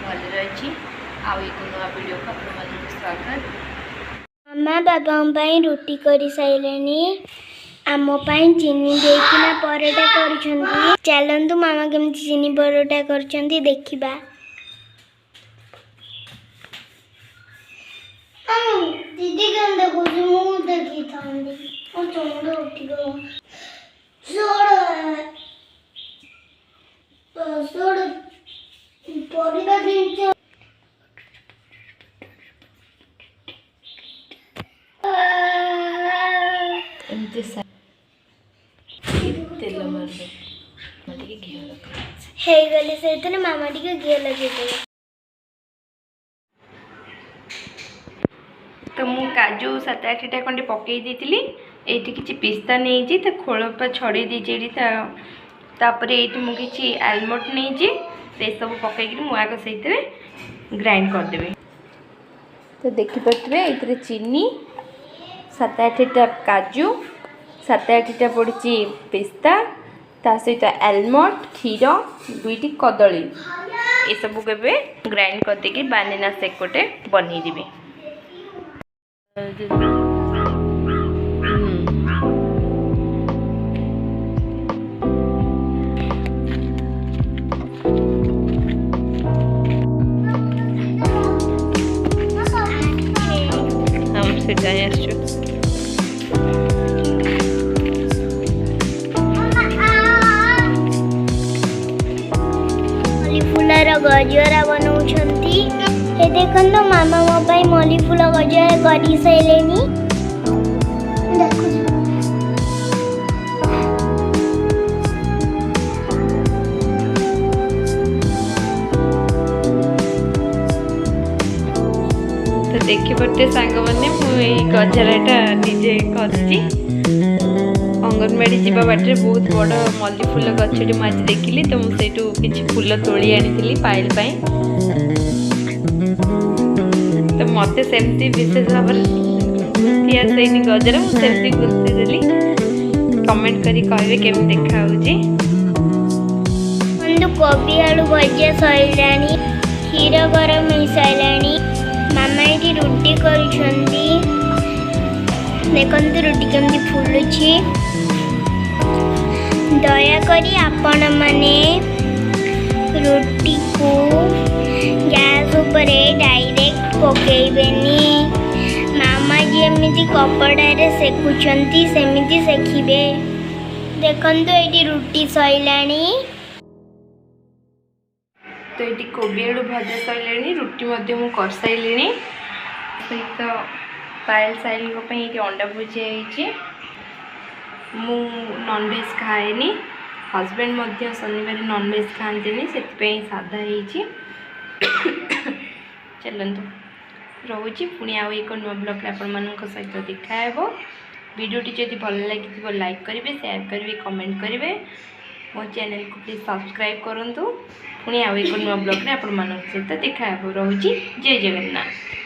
भले रही एक नुआ वीडियो को आपको स्वागत। मामा बाबा रुटी कर सारे आम चीनी देकिना परोटा कर चलतु मामा केमती चीनी परोटा कर देखा। दीदी क्या देखो देखी चंद उठी परिवार जिन तेल गले से मामा टी घी लगे तो मु काजू 7-8टा खंडे पकई देती ये किसी पिस्ता नहीं तो खोलपा छड़े दीजिए तापर ये मुझे आलमंड नहीं सब पकईकि मुझे से ग्राइंड करदेवी। तो देखिपे ये चीनी 7-8टा काजू 7-8टा पड़ी पिस्ता ता सहित आलमंड क्षीर 2टी कदली ये सब के ग्राइंड करदे बानाना शेक गोटे बनईदेवी। हम से जाए फूलर गजरा बनाऊँगी देखो मामा मो मल्ली फूल गजरा कर सारे तो देखिपे सांग मैंने मुझे गजराटा निजे कर अंगनवाड़ी जावा बाटे बहुत बड़ मल्ली फूल गछटी मुझे देखिली तो मुझे किसी फूल तोली आनी पाइल तो मत सेमती विशेष भाव में गजरा मुझे गुंथी देली। कमेंट करी कहबे केमि देखा होची। कोबी आलू भजा सैला क्षीर गरम हो सारे मामा ये रुटी कर देखते रुटी केमती फुलुची। दयाकोरी आपण माने रुटी को गैस उपरे डायरेक्ट पकेबेनी मामा जमी कपड़े सेकुंती सेमती सेखिबे। देखंतु ये रुटी सैलानी तो ये कोबी आलू भजा सैलानी रुटी मु कर सारे सहित पायल साइल ये अंडा भुजिया मु नॉनवेज खाएनी हस्बैंड शनिवार नॉनवेज खाती से साधा चलतु रोची पुणी आउ एक नुआ ब्लॉग आपण सहित देखाब। वीडियोटी जदि भल लगी लाइक करेंगे शेयर करेंगे कमेंट करेंगे मो चैनल को प्लीज सब्सक्राइब करूँ। पुणी आउ एक नुआ ब्लॉग आपण सहित देखाब। रोची जय जगन्नाथ।